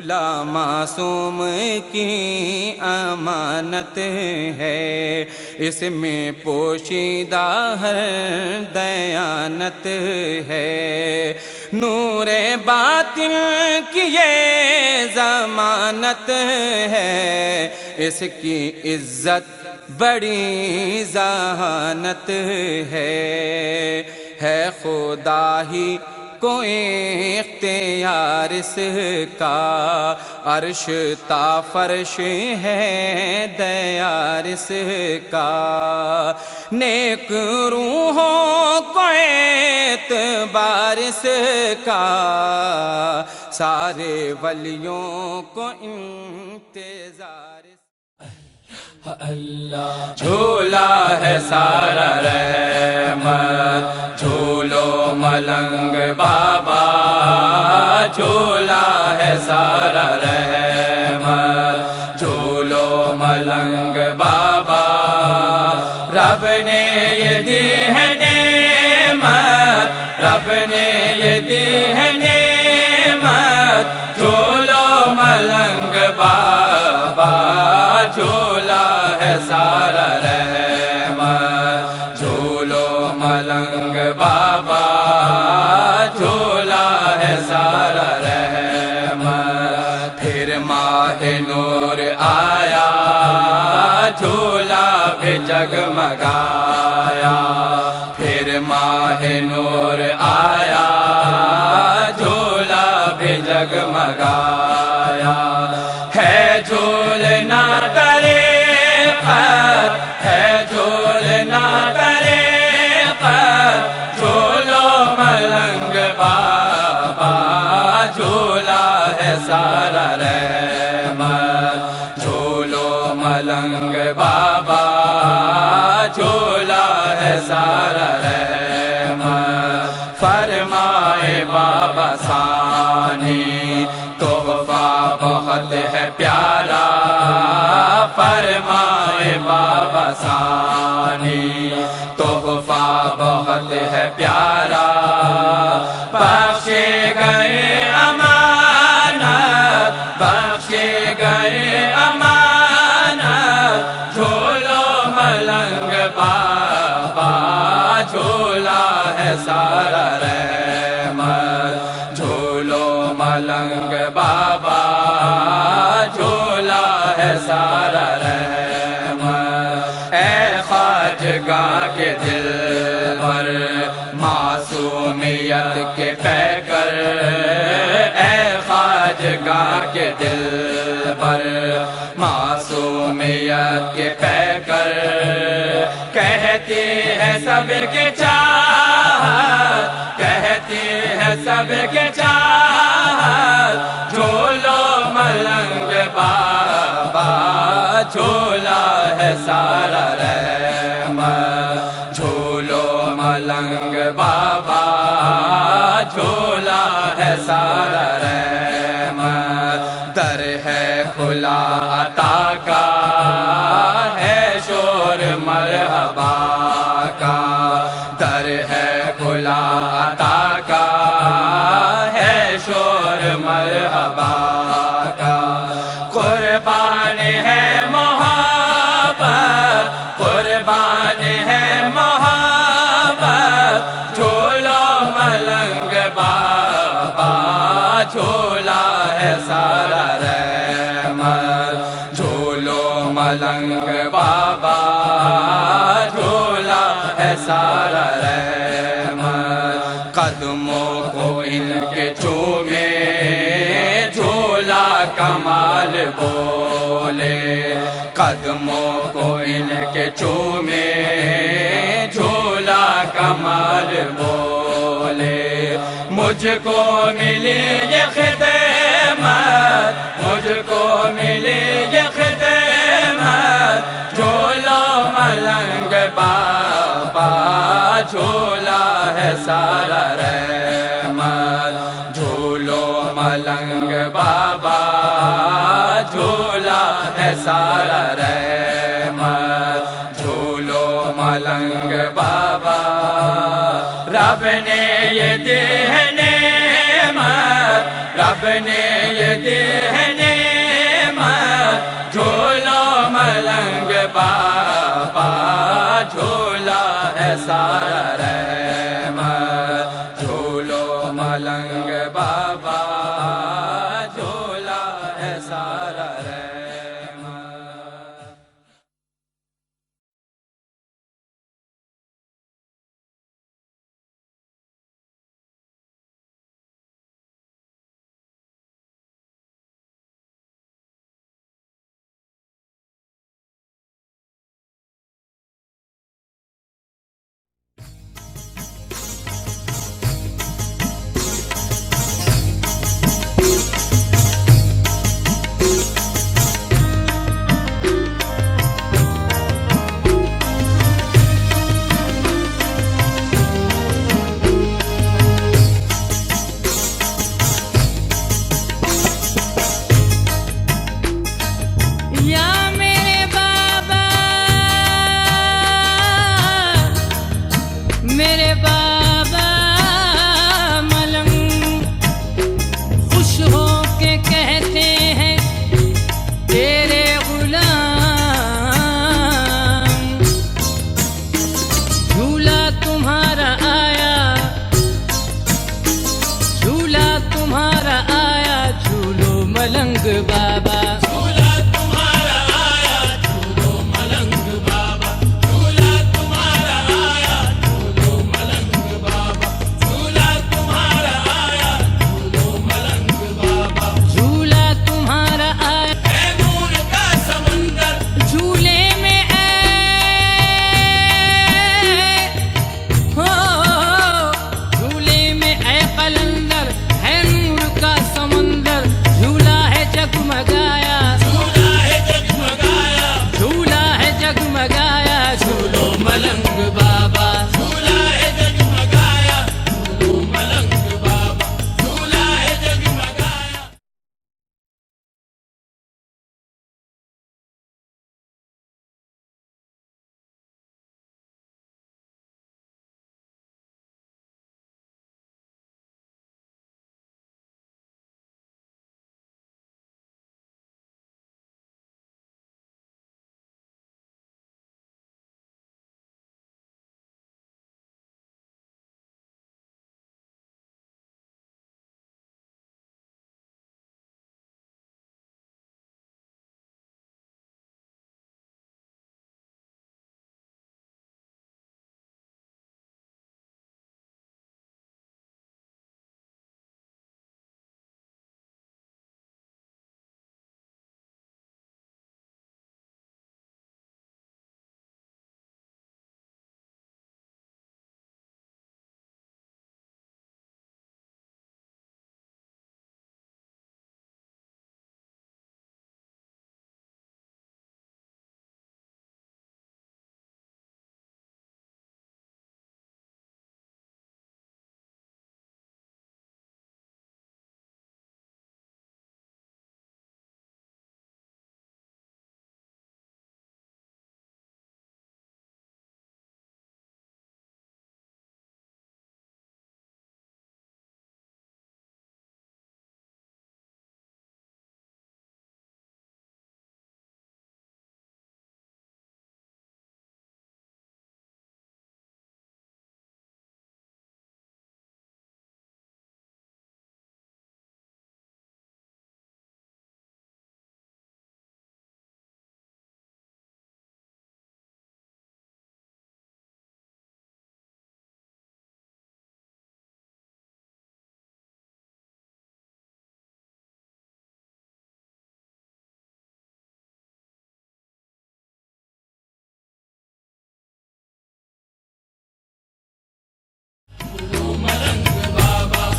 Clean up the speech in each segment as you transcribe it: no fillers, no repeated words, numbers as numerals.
جھولا معصوم کی امانت ہے، اس میں پوشیدہ ہر دیانت ہے، نور باطن کی یہ ضمانت ہے، اس کی عزت بڑی ذہانت ہے خدا ہی کو اختیار اس کا، عرش تا فرش ہے دیار اس کا، نیک روحوں کو اعتبار اس کا، سارے ولیوں کو انتظار اللہ۔ جھولا ہے سارا رحمت، جھولو ملنگ بابا، جھولا ہے سارا رحمت، جھولو ملنگ بابا، رب نے یہ دی ہے نعمت، رب نے یہ دی ہے نعمت، جھولو ملنگ بابا، جھولا ہے سارا رحمت، جھولو ملنگ بابا، جھولا ہے سارا رحمت، پھر ماہ نور آیا، جھولا بھی جگمگایا، پھر ماہ نور آیا، جھولا بھی جگمگایا، ہے جھولنا ہے جھولنا طریقت، جھولو ملنگ بابا، جھولا ہے سارا رحمت، جھولو ملنگ بابا، جھولا ہے سارا رحمت، فرمائے بابا ثانی تحفہ بہت ہے پیارا، فرمائے بابا ثانی تحفہ بہت ہے پیارا، بخشے گئے امانت، بخشے گئے امانت، جھولو ملنگ بابا، جھولا ہے سارا رحمت، جھولو ملنگ بابا، جھولا ہے سارا رحمت، اے خواجگاہ کے دل پر معصومیت کے پیکر، اے خواجگاہ کے دل پر معصومیت کے پیکر، کہتی ہے سب کے چاہت، کہتی ہے سب کے چاہت، جھولو ملنگ بابا، جھولا ہے سارا رحمت، جھولو ملنگ بابا، جھولا ہے سارا رحمت، در ہے کھلا عطا کا، ہے شور مرحبا کا، در ہے کھلا عطا کا، ہے شور مرحبا کا، قربان ہے محبت، قربان ہے محبت، جھولو ملنگ بابا، جھولا ہے سارا رحمت، جھولو ملنگ بابا، جھولا ہے سارا رحمت، قدموں کو ان کے چومے، جھولا کمال بولے، قدموں کو ان کے چومے، جھولا کمال بولے، مجھ کو ملی یہ خدمت، مجھ کو ملی یہ خدمت، جھولو ملنگ بابا، جھولا ہے سارا رحمت، جھولو ملنگ بابا، جھولا ہے سارا رحمت، جھولو ملنگ بابا، رب نے یہ دی ہے نعمت، رب رب نے یہ دی ہے نعمت، جھولو ملنگ بابا، جھولا ہے سارا رحمت، جھولو ملنگ بابا، جھولا ہے سارا رحمت۔ ملنگ بابا جھولا تمہارا آیا، جھولو ملنگ بابا، جھولا تمہارا آیا، جھولو ملنگ بابا، جھولا تمہارا آیا، جھولو ملنگ بابا، جھولا تمہارا آیا، اے نور کا سمندر، جھولے میں جھولے میں اے قلندر، ہے نور کا سمندر، جھولا ہے جگمگایا، جھولا ہے جگمگایا، جھولا ہے جگمگایا، جھولو ملنگ بابا، جھولا ہے جگمگایا، جھولو ملنگ بابا، جھولا ہے جگمگایا۔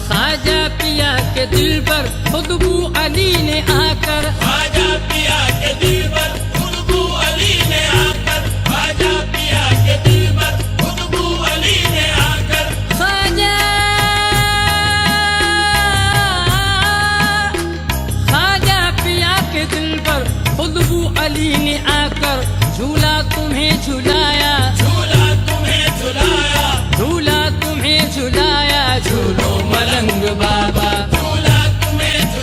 خواجہ پیا کے دل پر خود بو علی نے آ کر، خواجہ پیا کے دل پر خود بو علی نے آ کر، خواجہ پیا کے دل پر خود بو علی نے آ کر، خواجہ پیا کے دل پر خود بو علی نے آ کر، جھولا تمہیں جھلایا، جھولا تمہیں جھلایا، جھولا تمہیں جھلایا، جھولو ملنگ بابا، جھولا تمہیں جھلایا،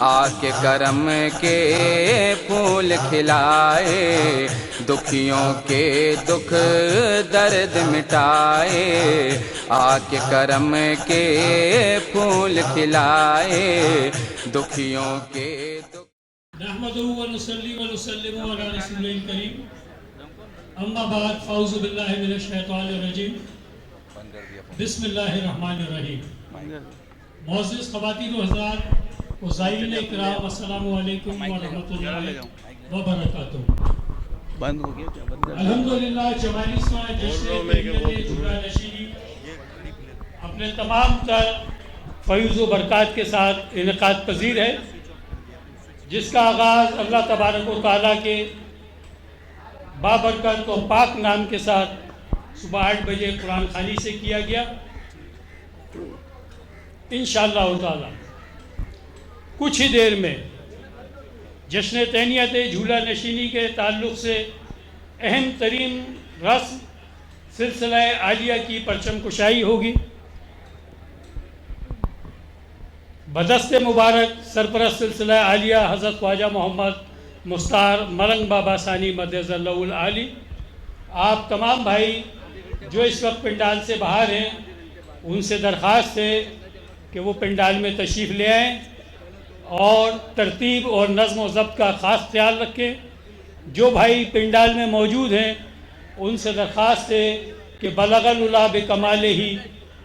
آ کے کرم کے پھول کھلائے، دکھیوں کے دکھ درد مٹائے، آ کے کرم کے پھول کھلائے، دکھیوں کے دکھ۔ نحمدہ ونصلی ونسلم علی رسول الکریم، اما بعد، فاعوذ باللہ من الشیطان الرجیم، بسم اللہ الرحمن الرحیم۔ معزز خواتین و حضرات و زائرین اکرام، السلام علیکم ورحمۃ اللہ وبرکاتہ۔ الحمدللہ 44واں جشن طریقت جھولا نشینی اپنے تمام تر فیض و برکات کے ساتھ انعقاد پذیر ہے، جس کا آغاز اللہ تبارک و تعالیٰ کے بابرکت و پاک نام کے ساتھ صبح 8 بجے قرآن خوانی سے کیا گیا۔ انشاءاللہ تعالیٰ کچھ ہی دیر میں جشن تہنیت جھولا نشینی کے تعلق سے اہم ترین رسم سلسلہ عالیہ کی پرچم کشائی ہوگی۔ بدست مبارک سرپرست سلسلہ عالیہ حضرت خواجہ محمد مستار ملنگ بابا ثانی مدظ اللہ العالی، آپ تمام بھائی جو اس وقت پنڈال سے باہر ہیں، ان سے درخواست ہے کہ وہ پنڈال میں تشریف لے آئیں اور ترتیب اور نظم و ضبط کا خاص خیال رکھیں۔ جو بھائی پنڈال میں موجود ہیں ان سے درخواست ہے کہ بلغ العلا بکمالہ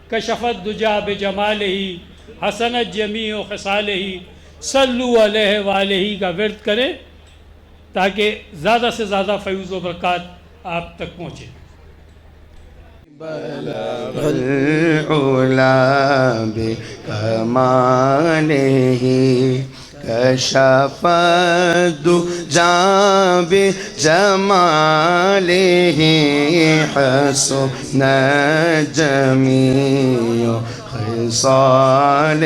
کشف الدجا بجمالہ حسنت جمیع خصالہ صلوا علیہ وآلہ کا ورد کریں تاکہ زیادہ سے زیادہ فیض و برکات آپ تک پہنچے۔ بلغ العلا بکمالہ کشف الدجا بجمالہ حسنت جمیع خصالہ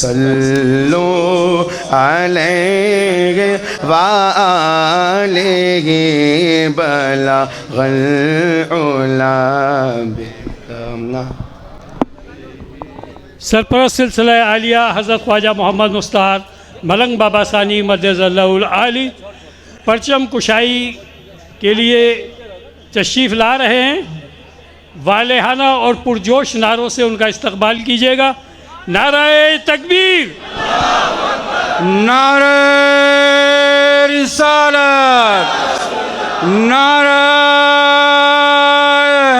صلوا علیہ وآلہ بلغ العلا بکمالہ۔ سرپرست سلسلہ عالیہ حضرت خواجہ محمد مستار ملنگ بابا ثانی مدظ اللہ العالی پرچم کشائی کے لیے تشریف لا رہے ہیں۔ والہانہ اور پرجوش نعروں سے ان کا استقبال کیجیے گا۔ نعرہ تکبیر، نعرہ رسالت، نعرہ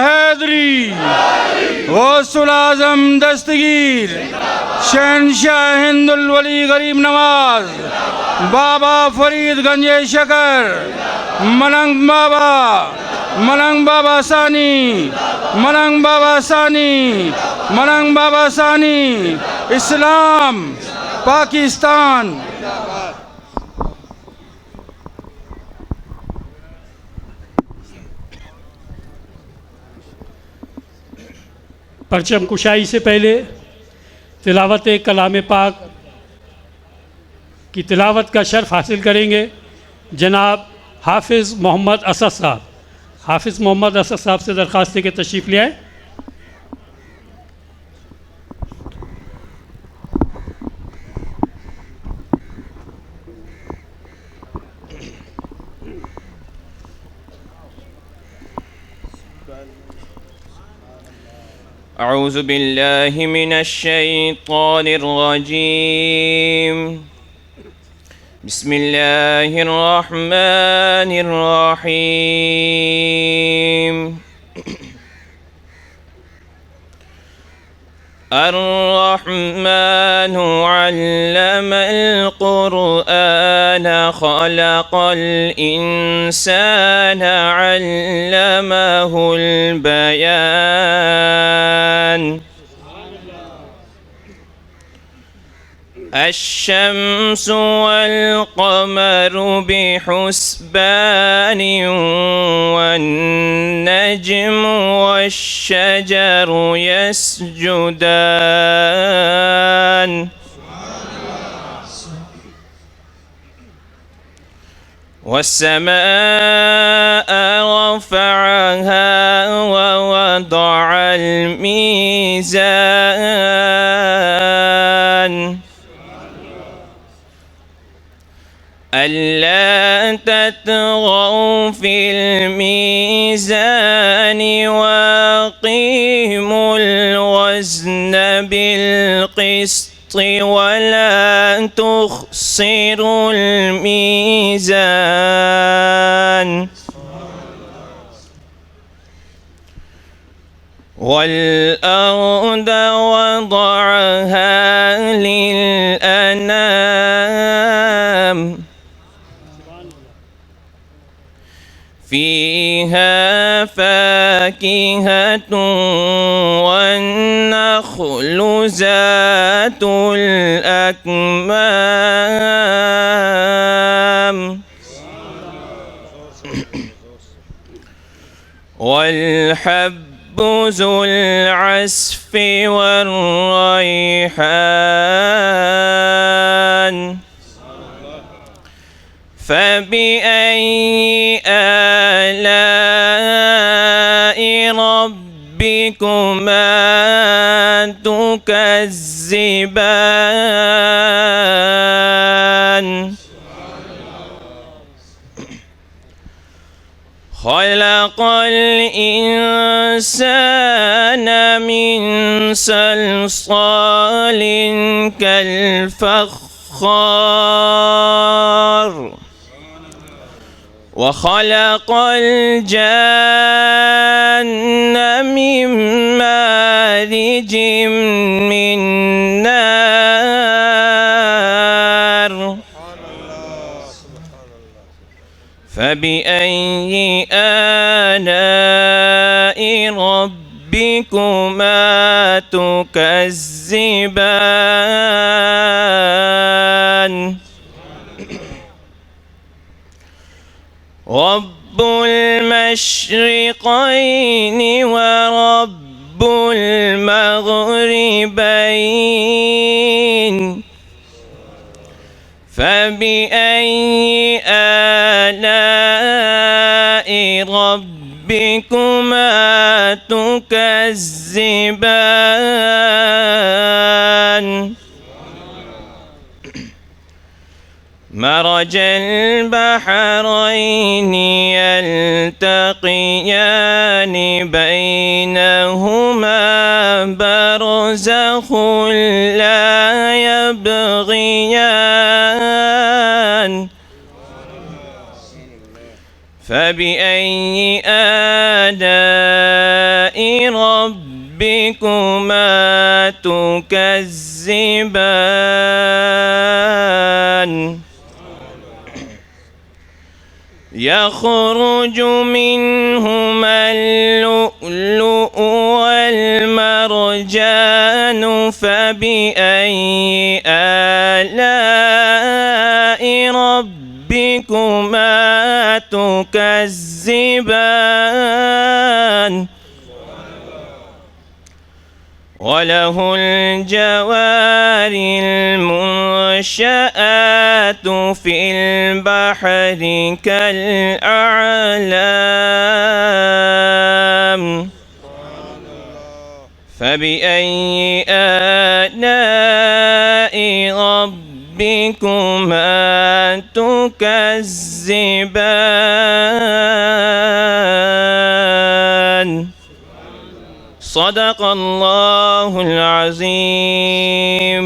حیدری، غوث العظم دستگیر، شہنشاہ ہند الولی غریب نواز، بابا فرید گنج شکر، ملنگ بابا، ملنگ بابا ثانی، ملنگ بابا ثانی، ملنگ بابا ثانی، اسلام پاکستان۔ پرچم کشائی سے پہلے تلاوت کلام پاک کی تلاوت کا شرف حاصل کریں گے جناب حافظ محمد اسد صاحب۔ حافظ محمد اسد صاحب سے درخواست ہے کہ تشریف لے آئیں۔ اعوذ باللہ من الشیطان الرجیم، بسم اللہ الرحمن الرحیم۔ الرحمن علم القرآن خلق الإنسان علمه البيان۔ الشمس والقمر بحسبان والنجم والشجر يسجدان۔ والسماء رفعها ووضع الميزان ألا تطغوا في الميزان وأقيموا الوزن بالقسط ولا تخسروا الميزان والأرض وضعها للأنام فيها فاكهة والنخل ذات الأكمام والحب ذو العصف والريحان فبأي آلاء ربكما تكذبان خلق الإنسان من صلصال كالفخار وخلق الجن من مارج من نار فبأي آلاء ربكما تكذبان رب المشرقين ورب المغربين فبأي آلاء ربكما تكذبان مرج البحرين يلتقيان بينهما برزخ لا يبغيان فبأي آلاء ربكما تكذبان يخرج منهما اللؤلؤ والمرجان فبأي آلاء ربكما تكذبان وله الجوار المنشآت في البحر كالأعلام فبأي آلاء ربكما تكذبان صدق الله العظيم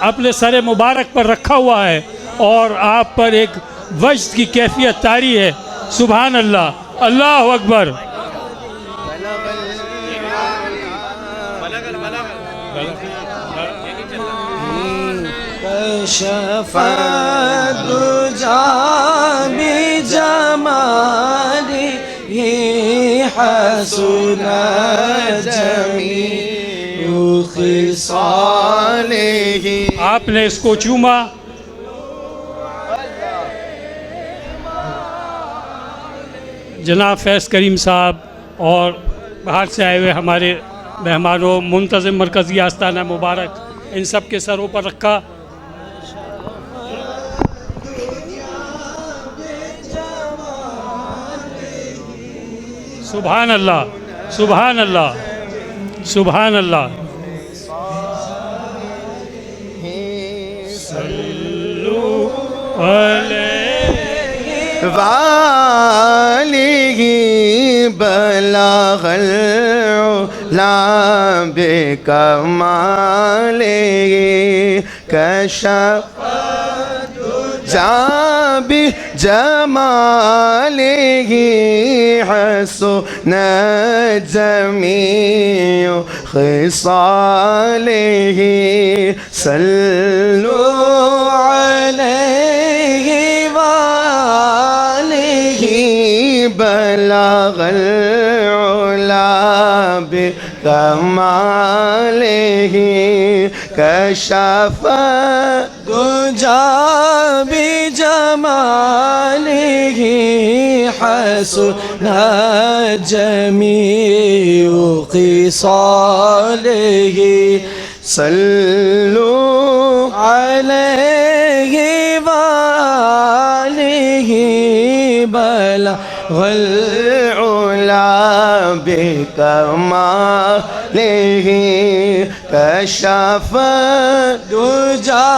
اپنے سر مبارک پر رکھا ہوا ہے اور آپ پر ایک وجد کی کیفیت طاری ہے. سبحان اللہ، اللہ اکبر. کشف الدجى بجماله حسن جميع خصاله. آپ نے اس کو چوما. جناب فیض کریم صاحب اور باہر سے آئے ہوئے ہمارے مہمانوں، منتظم مرکزی آستانہ مبارک، ان سب کے سروں پر رکھا. سبحان اللہ، سبحان اللہ، سبحان اللہ. وآلہ بلغ العلا بکمالہ کشف بجمالہ حسن جمیع خصالہ. صلوا علیہ وآلہ بلغ العلا بکمالہ کشف الدجى بجماله حسن جميع خصاله. صلوا عليه وآله بلغ العلا بكماله كشف الدجى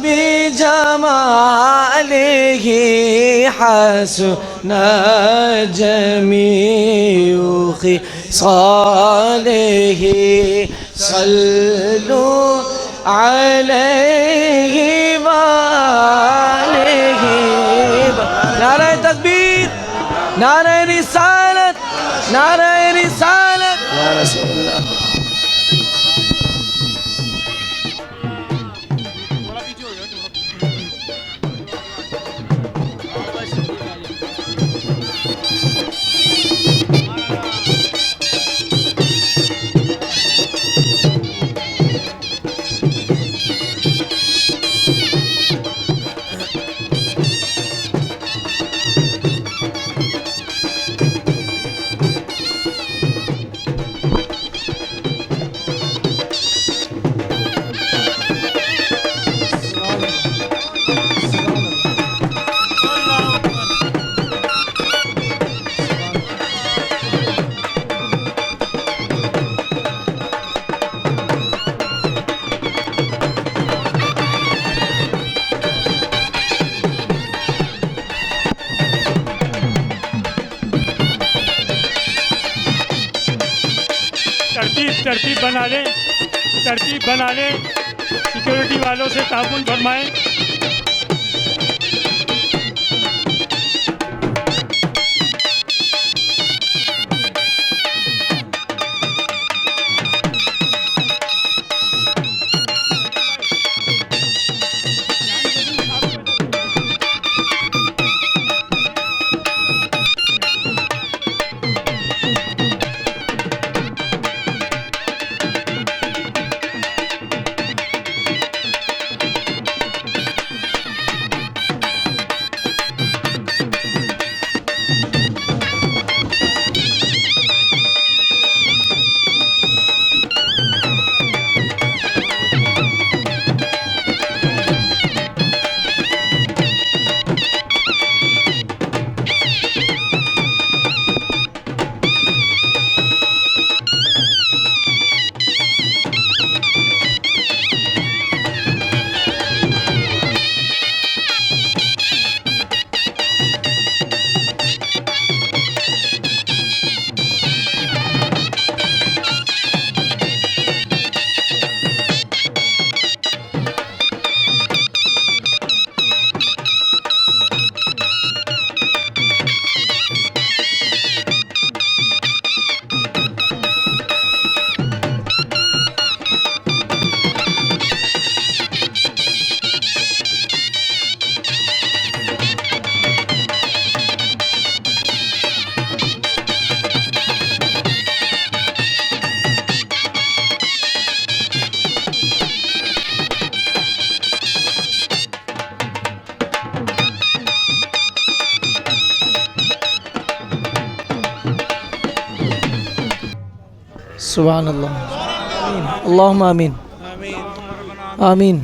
بجماله حسن جميع خصاله. صلوا عليه وآله. نعرہ تکبیر، نعرہ رسالت، نعرہ رسالت یا رسول اللہ. ترتیب بنا لیں، ترتیب بنا لیں. سیکیورٹی والوں سے تعاون فرمائیں. سبحان اللہ. اللہم آمین. آمین.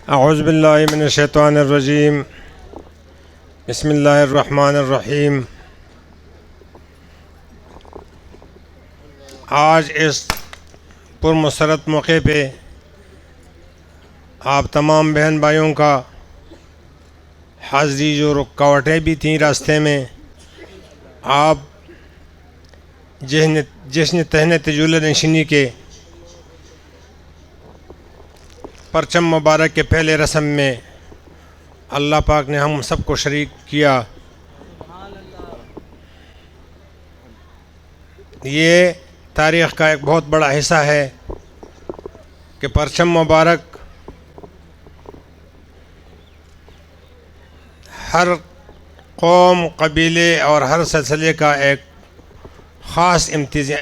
اعوذ باللہ من الشیطان الرجیم. بسم اللہ الرحمن الرحیم. آج اس پرمسرت موقع پہ آپ تمام بہن بھائیوں کا حاضری، جو رکاوٹیں بھی تھیں راستے میں، آپ جشن تہنِ تجول نشینی کے پرچم مبارک کے پہلے رسم میں اللہ پاک نے ہم سب کو شریک کیا. یہ تاریخ کا ایک بہت بڑا حصہ ہے کہ پرچم مبارک ہر قوم، قبیلے اور ہر سلسلے کا ایک خاص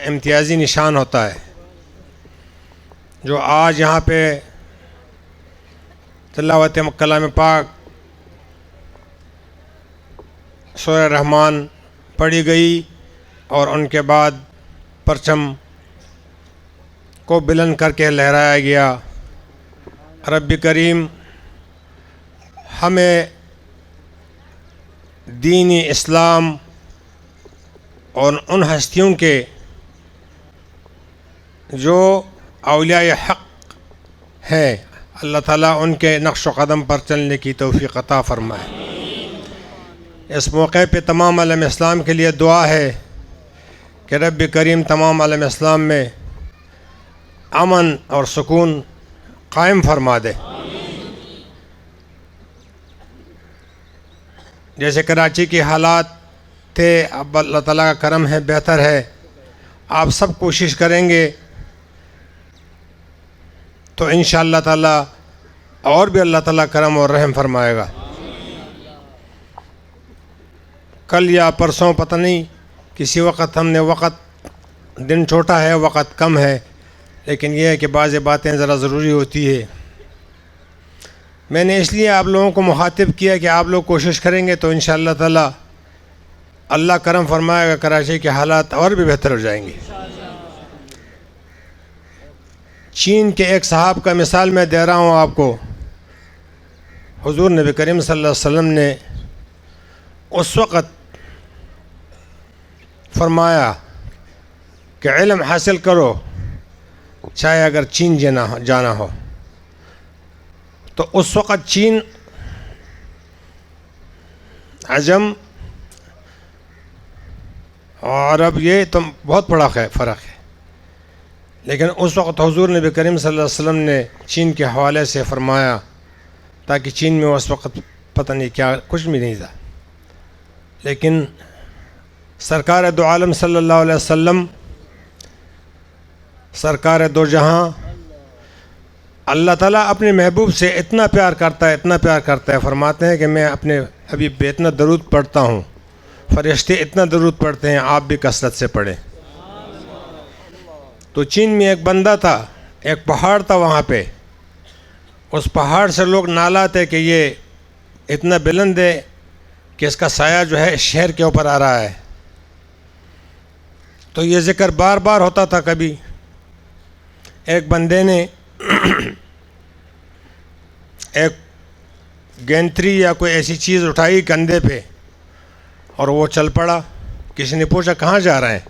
امتیازی نشان ہوتا ہے، جو آج یہاں پہ تلاوت کلام پاک سورہ رحمان پڑھی گئی اور ان کے بعد پرچم کو بلند کر کے لہرایا گیا. رب کریم ہمیں دین اسلام اور ان ہستیوں کے جو اولیاء حق ہیں، اللہ تعالیٰ ان کے نقش و قدم پر چلنے کی توفیق عطا فرمائے. اس موقع پہ تمام عالم اسلام کے لیے دعا ہے کہ رب کریم تمام عالم اسلام میں امن اور سکون قائم فرما دے. جیسے کراچی کے حالات تھے، اب اللہ تعالیٰ کا کرم ہے، بہتر ہے. آپ سب کوشش کریں گے تو انشاءاللہ تعالیٰ اور بھی اللہ تعالیٰ کرم اور رحم فرمائے گا. کل یا پرسوں پتہ نہیں کسی وقت ہم نے دن چھوٹا ہے، وقت کم ہے، لیکن یہ ہے کہ بعض باتیں ذرا ضروری ہوتی ہے. میں نے اس لیے آپ لوگوں کو مخاطب کیا کہ آپ لوگ کوشش کریں گے تو انشاءاللہ تعالیٰ اللہ کرم فرمائے گا، کراچی کے حالات اور بھی بہتر ہو جائیں گے. چین کے ایک صاحب کا مثال میں دے رہا ہوں آپ کو. حضور نبی کریم صلی اللہ علیہ وسلم نے اس وقت فرمایا کہ علم حاصل کرو چاہے اگر چین جانا ہو. تو اس وقت چین عجم اور عرب یہ تو بہت بڑا فرق ہے، لیکن اس وقت حضور نبی کریم صلی اللہ علیہ وسلم نے چین کے حوالے سے فرمایا، تاکہ چین میں اس وقت پتہ نہیں کیا کچھ بھی نہیں تھا، لیکن سرکار دو عالم صلی اللہ علیہ وسلم، سرکار دو جہاں، اللہ تعالیٰ اپنے محبوب سے اتنا پیار کرتا ہے، اتنا پیار کرتا ہے، فرماتے ہیں کہ میں اپنے حبیب پہ اتنا درود پڑھتا ہوں، فرشتے اتنا درود پڑھتے ہیں، آپ بھی کثرت سے پڑھیں. تو چین میں ایک بندہ تھا، ایک پہاڑ تھا وہاں پہ. اس پہاڑ سے لوگ نالاتے کہ یہ اتنا بلند ہے کہ اس کا سایہ جو ہے شہر کے اوپر آ رہا ہے. تو یہ ذکر بار بار ہوتا تھا. کبھی ایک بندے نے ایک گینتری یا کوئی ایسی چیز اٹھائی کندھے پہ اور وہ چل پڑا. کسی نے پوچھا کہاں جا رہے ہیں؟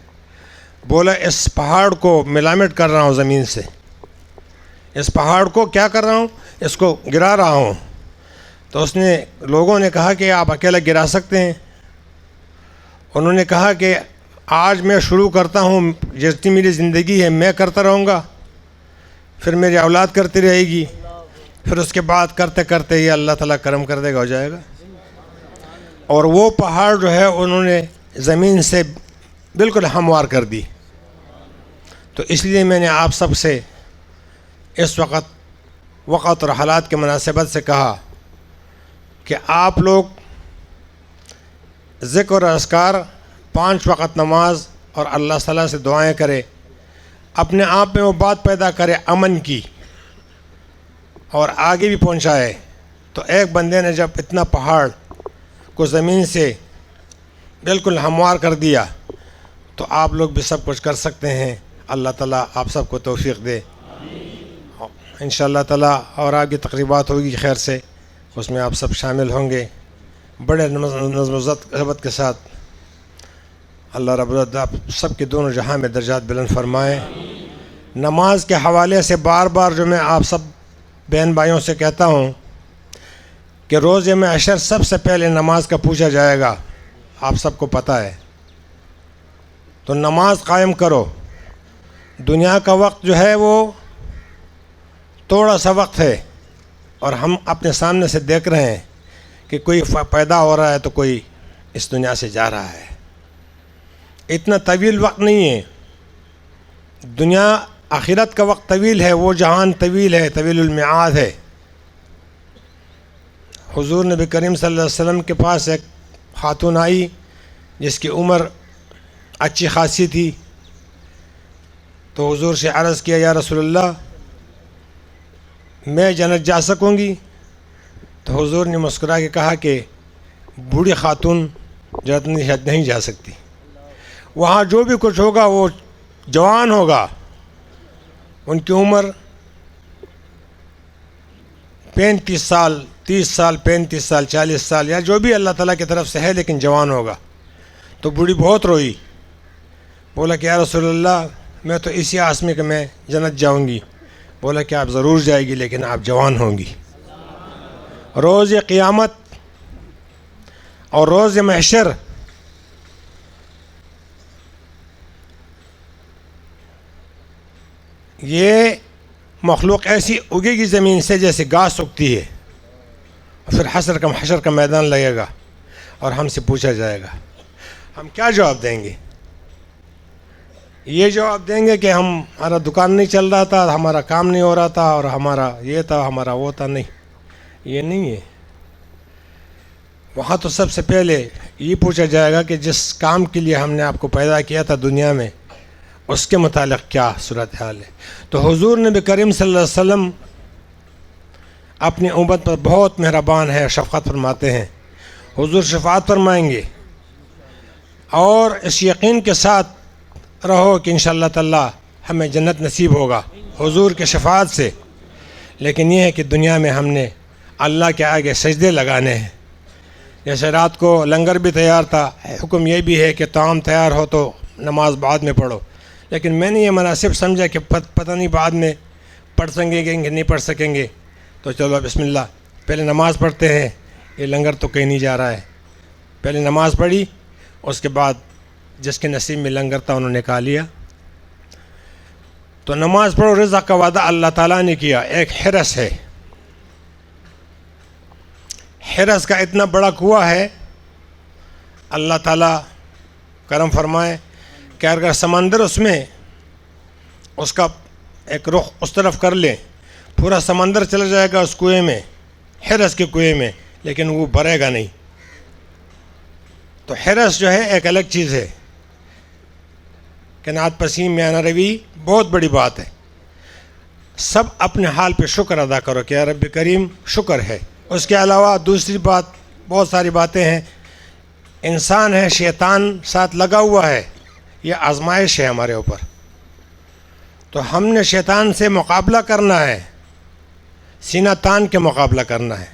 بولا اس پہاڑ کو ملامٹ کر رہا ہوں زمین سے. اس پہاڑ کو کیا کر رہا ہوں؟ اس کو گرا رہا ہوں. تو اس نے لوگوں نے کہا کہ آپ اکیلا گرا سکتے ہیں؟ انہوں نے کہا کہ آج میں شروع کرتا ہوں، جتنی میری زندگی ہے میں کرتا رہوں گا، پھر میری اولاد کرتی رہے گی، پھر اس کے بعد کرتے کرتے یہ اللہ تعالیٰ کرم کر دے گا، ہو جائے گا. اور وہ پہاڑ جو ہے انہوں نے زمین سے بالکل ہموار کر دی. تو اس لیے میں نے آپ سب سے اس وقت اور حالات کے مناسبت سے کہا کہ آپ لوگ ذکر اور اذکار، 5 وقت نماز اور اللہ تعالیٰ سے دعائیں کرے، اپنے آپ میں وہ بات پیدا کرے امن کی اور آگے بھی پہنچائے. تو ایک بندے نے جب اتنا پہاڑ کو زمین سے بالکل ہموار کر دیا تو آپ لوگ بھی سب کچھ کر سکتے ہیں. اللہ تعالیٰ آپ سب کو توفیق دے. انشاءاللہ تعالیٰ اور آگے تقریبات ہوگی خیر سے، اس میں آپ سب شامل ہوں گے بڑے نظم و ضبط کے ساتھ. اللہ رب العزت آپ سب کے دونوں جہاں میں درجات بلند فرمائے. نماز کے حوالے سے بار بار جو میں آپ سب بہن بھائیوں سے کہتا ہوں کہ روز محشر سب سے پہلے نماز کا پوچھا جائے گا، آپ سب کو پتہ ہے. تو نماز قائم کرو. دنیا کا وقت جو ہے وہ تھوڑا سا وقت ہے، اور ہم اپنے سامنے سے دیکھ رہے ہیں کہ کوئی پیدا ہو رہا ہے تو کوئی اس دنیا سے جا رہا ہے. اتنا طویل وقت نہیں ہے. دنیا آخرت کا وقت طویل ہے، وہ جہان طویل ہے، طویل المیعاد ہے. حضور نبی کریم صلی اللہ علیہ وسلم کے پاس ایک خاتون آئی جس کی عمر اچھی خاصی تھی. تو حضور سے عرض کیا، یا رسول اللہ میں جنت جا سکوں گی؟ تو حضور نے مسکرا کے کہا کہ بوڑھی خاتون جنت نہیں جا سکتی. وہاں جو بھی کچھ ہوگا وہ جوان ہوگا. ان کی عمر 35 سال، 30 سال، 35 سال، 40 سال، یا جو بھی اللہ تعالیٰ کی طرف سے ہے، لیکن جوان ہوگا. تو بوڑھی بہت روئی. بولا کہ یا رسول اللہ میں تو اسی آس میں کہ میں جنت جاؤں گی. بولا کہ آپ ضرور جائے گی، لیکن آپ جوان ہوں گی. روز قیامت اور روز محشر یہ مخلوق ایسی اگے گی زمین سے جیسے گھاس اگتی ہے. پھر حشر کا میدان لگے گا اور ہم سے پوچھا جائے گا. ہم کیا جواب دیں گے؟ یہ جواب دیں گے کہ ہمارا دکان نہیں چل رہا تھا، ہمارا کام نہیں ہو رہا تھا، اور ہمارا یہ تھا، ہمارا وہ تھا. نہیں، یہ نہیں ہے. وہاں تو سب سے پہلے یہ پوچھا جائے گا کہ جس کام کے لیے ہم نے آپ کو پیدا کیا تھا دنیا میں، اس کے متعلق کیا صورتحال ہے. تو حضور نبی کریم صلی اللہ علیہ وسلم اپنی امت پر بہت مہربان ہے، شفقت فرماتے ہیں. حضور شفاعت فرمائیں گے، اور اس یقین کے ساتھ رہو کہ انشاءاللہ تعالی ہمیں جنت نصیب ہوگا حضور کے شفاعت سے. لیکن یہ ہے کہ دنیا میں ہم نے اللہ کے آگے سجدے لگانے ہیں. جیسے رات کو لنگر بھی تیار تھا، حکم یہ بھی ہے کہ طعام تیار ہو تو نماز بعد میں پڑھو. لیکن میں نے یہ مناسب سمجھا کہ پتہ نہیں بعد میں پڑھ سکیں گے کہ نہیں پڑھ سکیں گے، تو چلو بسم اللہ پہلے نماز پڑھتے ہیں. یہ لنگر تو کہیں نہیں جا رہا ہے. پہلے نماز پڑھی، اس کے بعد جس کے نصیب میں لنگر تھا انہوں نے کھا لیا. تو نماز پڑھو، رزق کا وعدہ اللہ تعالیٰ نے کیا. ایک حرس ہے، حرس کا اتنا بڑا کنواں ہے. اللہ تعالیٰ کرم فرمائے کہ اگر سمندر اس میں اس کا ایک رخ اس طرف کر لیں، پورا سمندر چلا جائے گا اس کنویں میں، حرس کے کنویں میں، لیکن وہ بھرے گا نہیں. تو حرس جو ہے ایک الگ چیز ہے. قناعت پسند میانہ روی بہت بڑی بات ہے. سب اپنے حال پہ شکر ادا کرو کہ یا رب کریم شکر ہے. اس کے علاوہ دوسری بات، بہت ساری باتیں ہیں. انسان ہے، شیطان ساتھ لگا ہوا ہے. یہ آزمائش ہے ہمارے اوپر. تو ہم نے شیطان سے مقابلہ کرنا ہے، سینہ تان کے مقابلہ کرنا ہے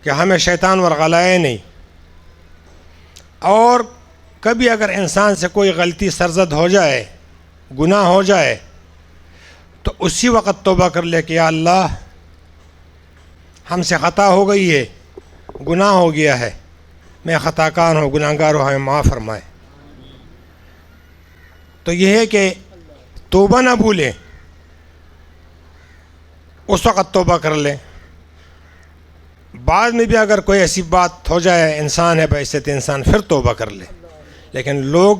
کہ ہمیں شیطان ورغلائے نہیں. اور کبھی اگر انسان سے کوئی غلطی سرزد ہو جائے، گناہ ہو جائے، تو اسی وقت توبہ کر لے کہ یا اللہ ہم سے خطا ہو گئی ہے، گناہ ہو گیا ہے، میں خطا کار ہوں، گناہ گار ہوں، ہمیں معاف فرمائے. تو یہ ہے کہ توبہ نہ بھولیں، اس وقت توبہ کر لیں. بعد میں بھی اگر کوئی ایسی بات ہو جائے، انسان ہے بحیثیت انسان، پھر توبہ کر لے. لیکن لوگ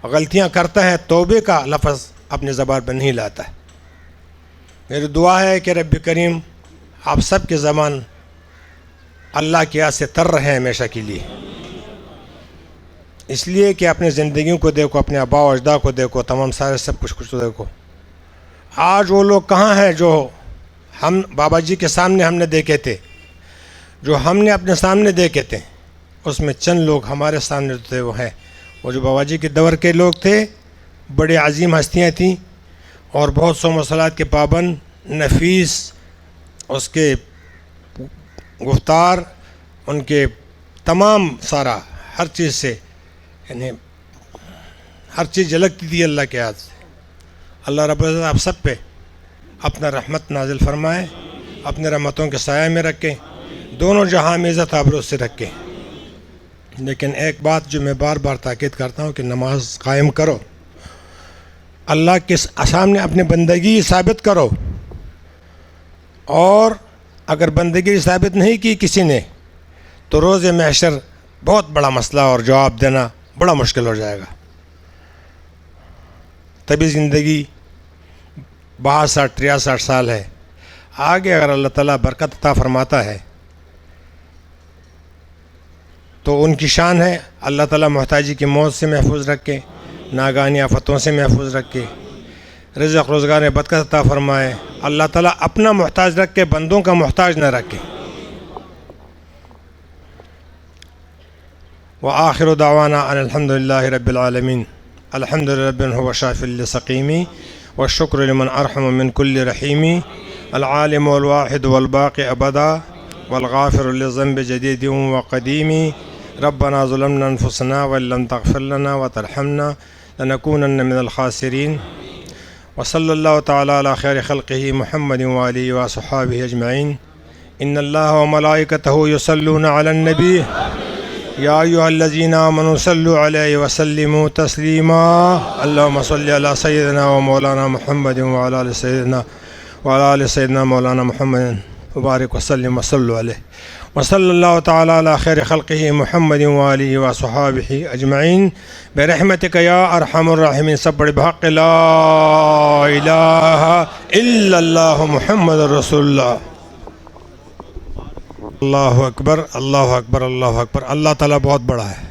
غلطیاں کرتا ہے، توبے کا لفظ اپنے زبان پر نہیں لاتا ہے. میری دعا ہے کہ رب کریم آپ سب کے زبان اللہ کی یاد سے تر رہے ہیں ہمیشہ کے لیے. اس لیے کہ اپنی زندگیوں کو دیکھو، اپنے آباء و اجداد کو دیکھو، تمام سارے سب کچھ دیکھو. آج وہ لوگ کہاں ہیں جو ہم بابا جی کے سامنے ہم نے دیکھے تھے، جو ہم نے اپنے سامنے دیکھے تھے؟ اس میں چند لوگ ہمارے سامنے تھے، وہ ہیں، وہ جو باباجی کے دور کے لوگ تھے بڑے عظیم ہستیاں تھیں اور بہت صوم و صلات کے پابند، نفیس اس کے گفتار، ان کے تمام سارا ہر چیز سے یعنی ہر چیز جھلکتی تھی اللہ کے ہاتھ سے۔ اللہ رب العزت آپ سب پہ اپنا رحمت نازل فرمائے، اپنے رحمتوں کے سایہ میں رکھیں، دونوں جہاں میں عزت آبرو سے رکھیں۔ لیکن ایک بات جو میں بار بار تاکید کرتا ہوں کہ نماز قائم کرو، اللہ کے سامنے اپنی بندگی ثابت کرو، اور اگر بندگی ثابت نہیں کی کسی نے تو روز محشر بہت بڑا مسئلہ اور جواب دینا بڑا مشکل ہو جائے گا۔ تبھی زندگی 62 63 سال ہے، آگے اگر اللہ تعالیٰ برکت عطا فرماتا ہے تو ان کی شان ہے۔ اللہ تعالیٰ محتاجی کی موت سے محفوظ رکھے، ناگہانی آفتوں سے محفوظ رکھے، رزق روزگار میں برکت عطا فرمائے۔ اللہ تعالیٰ اپنا محتاج رکھ کے بندوں کا محتاج نہ رکھے۔ وآخر دعوانا ان الحمد للہ رب العالمین، الحمد للہ رب هو شافی لسقیمی والشکر لمن ارحم من کل رحیمی، العالم والواحد والباقی ابدا والغافر للذنب جدید وقدیمی، ربنا ظلمنا انفسنا وان لم تغفر لنا وترحمنا لنكونن من الخاسرین، وصلی اللہ تعالی علی خیر خلقہ محمد وآلہ وصحابہ اجمعین۔ ان اللہ وملائکتہ یصلون علی النبی یا ایھا الذین آمنوا صلوا علیہ وسلموا تسلیما، اللہم صل علی سیدنا و مولانا محمد وعلی آل سیدنا مولانا محمد وبارک وسلم وصلوا علیہ، وصلی اللہ تعالی علی خیر خلقہ محمد وآلہ وصحابہ اجمعین برحمتک یا ارحم الراحمین۔ سب بڑے بحق لا الہ الا اللہ محمد رسول اللہ۔ اللہ اکبر، اللہ اکبر، اللہ اکبر۔ اللہ تعالیٰ بہت بڑا ہے۔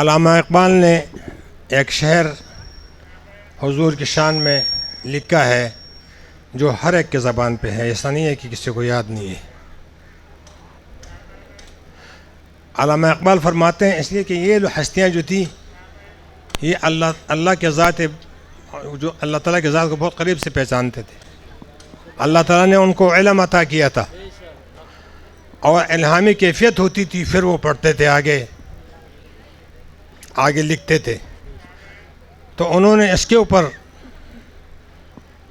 علامہ اقبال نے ایک شعر حضور کی شان میں لکھا ہے جو ہر ایک کے زبان پہ ہے، ایسا نہیں ہے کہ کسی کو یاد نہیں ہے۔ علامہ اقبال فرماتے ہیں اس لیے کہ یہ جو ہستیاں جو تھیں یہ اللہ کے ذات، جو اللہ تعالیٰ کے ذات کو بہت قریب سے پہچانتے تھے۔ اللہ تعالیٰ نے ان کو علم عطا کیا تھا اور الہامی کیفیت ہوتی تھی، پھر وہ پڑھتے تھے، آگے لکھتے تھے۔ تو انہوں نے اس کے اوپر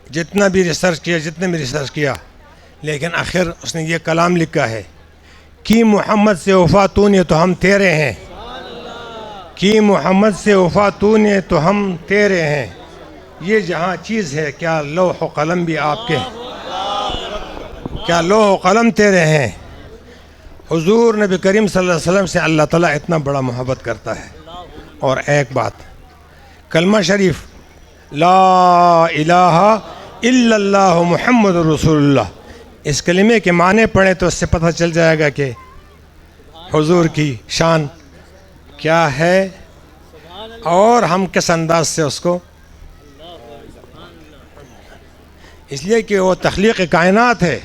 جتنا بھی ریسرچ کیا لیکن آخر اس نے یہ کلام لکھا ہے کہ محمد سے وفا تو نے تو ہم تیرے ہیں، کہ محمد سے وفا تو نے تو ہم تیرے ہیں، یہ جہاں چیز ہے کیا لوح و قلم بھی آپ کے، کیا لوح و قلم تیرے ہیں۔ حضور نبی کریم صلی اللہ علیہ وسلم سے اللہ تعالیٰ اتنا بڑا محبت کرتا ہے۔ اور ایک بات، کلمہ شریف لا الہ الا اللہ محمد رسول اللہ، اس کلمے کے معنی پڑھیں تو اس سے پتہ چل جائے گا کہ حضور کی شان کیا ہے اور ہم کس انداز سے اس کو، اس لیے کہ وہ تخلیق کائنات ہے،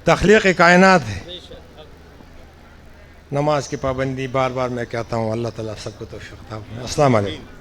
تخلیق کائنات ہے۔ نماز کی پابندی بار بار میں کہتا ہوں، اللہ تعالیٰ سب کو توفیق عطا فرمائے۔ السلام علیکم۔